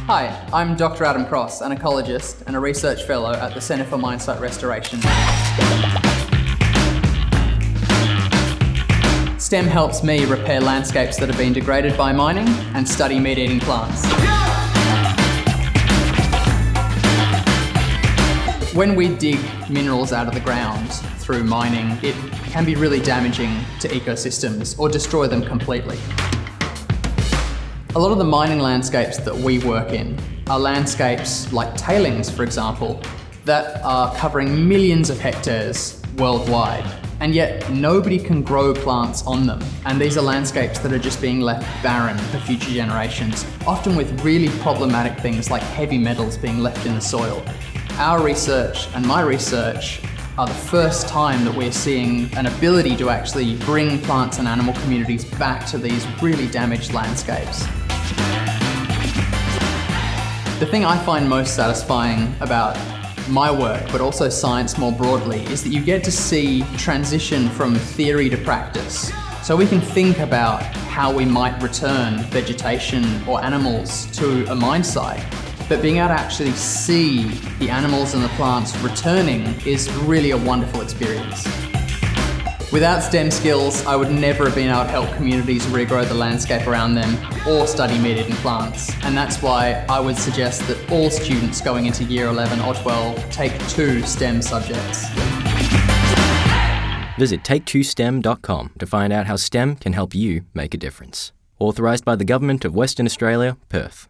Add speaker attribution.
Speaker 1: Hi, I'm Dr. Adam Cross, an ecologist and a research fellow at the Centre for Mine Site Restoration. STEM helps me repair landscapes that have been degraded by mining and study meat-eating plants. When we dig minerals out of the ground through mining, it can be really damaging to ecosystems or destroy them completely. A lot of the mining landscapes that we work in are landscapes like tailings, for example, that are covering millions of hectares worldwide, and yet nobody can grow plants on them. And these are landscapes that are just being left barren for future generations, often with really problematic things like heavy metals being left in the soil. Our research and my research are the first time that we're seeing an ability to actually bring plants and animal communities back to these really damaged landscapes. The thing I find most satisfying about my work, but also science more broadly, is that you get to see transition from theory to practice. So we can think about how we might return vegetation or animals to a mine site, but being able to actually see the animals and the plants returning is really a wonderful experience. Without STEM skills, I would never have been able to help communities regrow the landscape around them or study meat-eating plants. And that's why I would suggest that all students going into year 11 or 12 take 2 STEM subjects.
Speaker 2: Visit take2stem.com to find out how STEM can help you make a difference. Authorised by the Government of Western Australia, Perth.